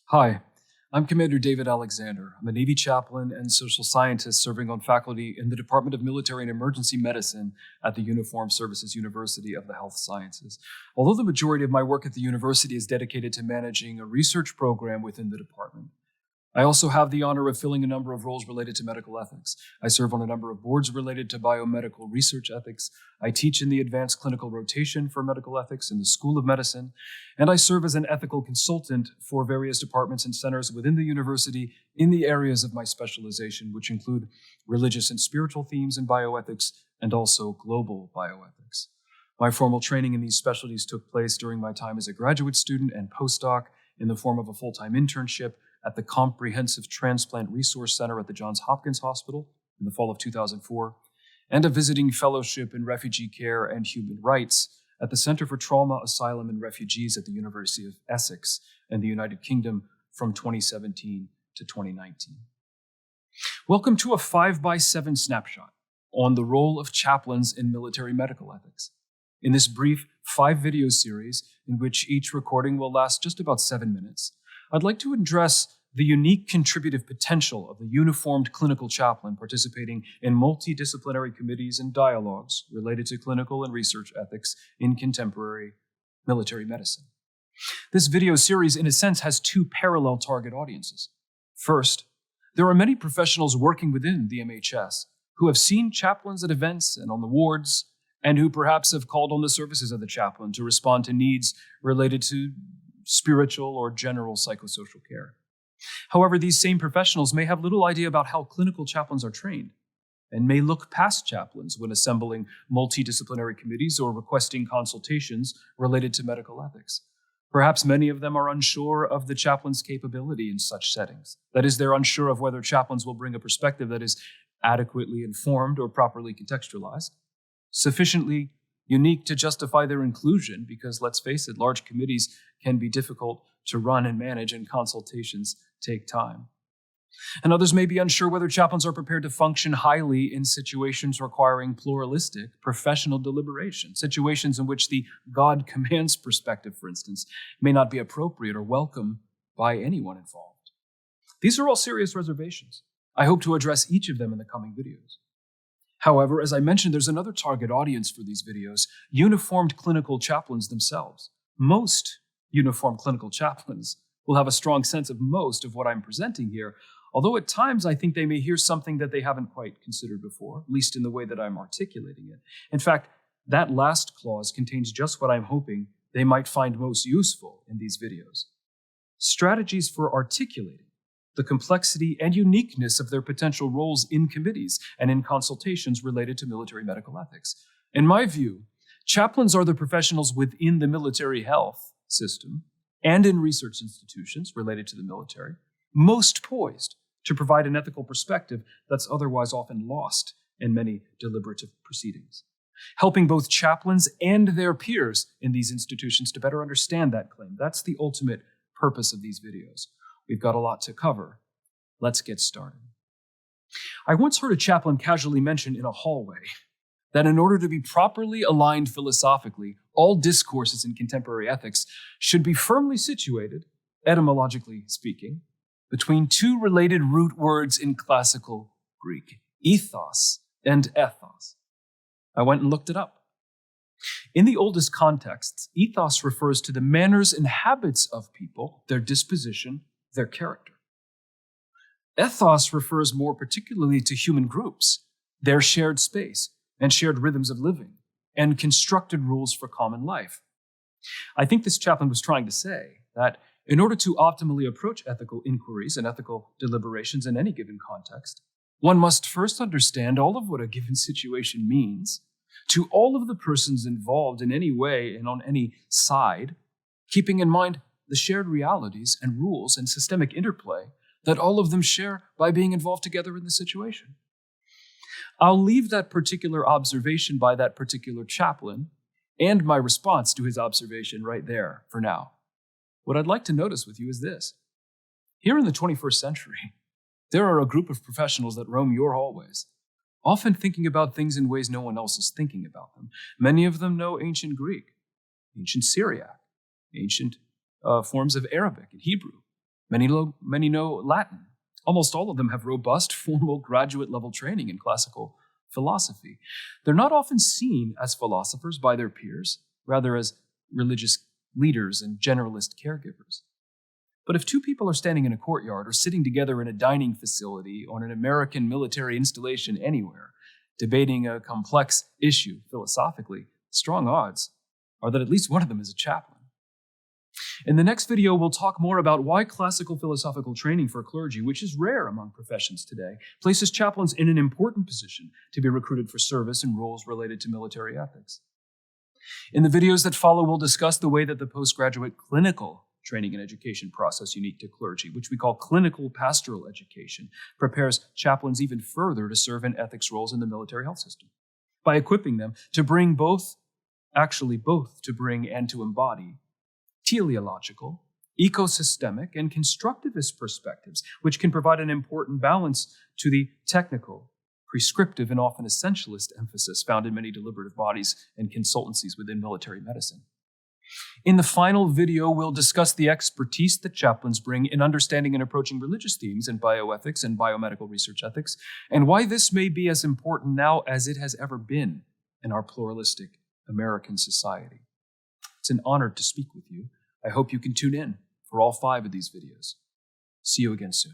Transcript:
Hi, I'm Commander David Alexander. I'm a Navy chaplain and social scientist serving on faculty in the Department of Military and Emergency Medicine at the Uniformed Services University of the Health Sciences. Although the majority of my work at the university is dedicated to managing a research program within the department, I also have the honor of filling a number of roles related to medical ethics. I serve on a number of boards related to biomedical research ethics. I teach in the advanced clinical rotation for medical ethics in the School of Medicine, and I serve as an ethical consultant for various departments and centers within the university in the areas of my specialization, which include religious and spiritual themes in bioethics and also global bioethics. My formal training in these specialties took place during my time as a graduate student and postdoc in the form of a full-time internship at the Comprehensive Transplant Resource Center at the Johns Hopkins Hospital in the fall of 2004, and a visiting fellowship in refugee care and human rights at the Center for Trauma, Asylum, and Refugees at the University of Essex in the United Kingdom from 2017 to 2019. Welcome to a 5x7 snapshot on the role of chaplains in military medical ethics. In this brief 5-video series, in which each recording will last just about 7 minutes, I'd like to address the unique contributive potential of the uniformed clinical chaplain participating in multidisciplinary committees and dialogues related to clinical and research ethics in contemporary military medicine. This video series, in a sense, has two parallel target audiences. First, there are many professionals working within the MHS who have seen chaplains at events and on the wards, and who perhaps have called on the services of the chaplain to respond to needs related to spiritual or general psychosocial care. However, these same professionals may have little idea about how clinical chaplains are trained, and may look past chaplains when assembling multidisciplinary committees or requesting consultations related to medical ethics. Perhaps many of them are unsure of the chaplain's capability in such settings. That is, they're unsure of whether chaplains will bring a perspective that is adequately informed or properly contextualized, sufficiently unique to justify their inclusion, because let's face it, large committees can be difficult to run and manage, and consultations take time. And others may be unsure whether chaplains are prepared to function highly in situations requiring pluralistic, professional deliberation, situations in which the God commands perspective, for instance, may not be appropriate or welcome by anyone involved. These are all serious reservations. I hope to address each of them in the coming videos. However, as I mentioned, there's another target audience for these videos: uniformed clinical chaplains themselves. Most uniformed clinical chaplains will have a strong sense of most of what I'm presenting here, although at times I think they may hear something that they haven't quite considered before, at least in the way that I'm articulating it. In fact, that last clause contains just what I'm hoping they might find most useful in these videos: strategies for articulating the complexity and uniqueness of their potential roles in committees and in consultations related to military medical ethics. In my view, chaplains are the professionals within the military health system and in research institutions related to the military most poised to provide an ethical perspective that's otherwise often lost in many deliberative proceedings, helping both chaplains and their peers in these institutions to better understand that claim. That's the ultimate purpose of these videos. We've got a lot to cover. Let's get started. I once heard a chaplain casually mention in a hallway that in order to be properly aligned philosophically, all discourses in contemporary ethics should be firmly situated, etymologically speaking, between two related root words in classical Greek: ethos and ethos. I went and looked it up. In the oldest contexts, ethos refers to the manners and habits of people, their disposition, their character. Ethos refers more particularly to human groups, their shared space and shared rhythms of living, and constructed rules for common life. I think this chaplain was trying to say that in order to optimally approach ethical inquiries and ethical deliberations in any given context, one must first understand all of what a given situation means to all of the persons involved in any way and on any side, keeping in mind the shared realities and rules and systemic interplay that all of them share by being involved together in the situation. I'll leave that particular observation by that particular chaplain and my response to his observation right there for now. What I'd like to notice with you is this. Here in the 21st century, there are a group of professionals that roam your hallways, often thinking about things in ways no one else is thinking about them. Many of them know ancient Greek, ancient Syriac, ancient forms of Arabic and Hebrew. Many know Latin. Almost all of them have robust, formal graduate-level training in classical philosophy. They're not often seen as philosophers by their peers, rather as religious leaders and generalist caregivers. But if two people are standing in a courtyard or sitting together in a dining facility on an American military installation anywhere, debating a complex issue philosophically, strong odds are that at least one of them is a chaplain. In the next video, we'll talk more about why classical philosophical training for clergy, which is rare among professions today, places chaplains in an important position to be recruited for service in roles related to military ethics. In the videos that follow, we'll discuss the way that the postgraduate clinical training and education process unique to clergy, which we call clinical pastoral education, prepares chaplains even further to serve in ethics roles in the military health system, by equipping them to bring both to bring and to embody teleological, ecosystemic, and constructivist perspectives, which can provide an important balance to the technical, prescriptive, and often essentialist emphasis found in many deliberative bodies and consultancies within military medicine. In the final video, we'll discuss the expertise that chaplains bring in understanding and approaching religious themes in bioethics and biomedical research ethics, and why this may be as important now as it has ever been in our pluralistic American society. It's an honor to speak with you. I hope you can tune in for all 5 of these videos. See you again soon.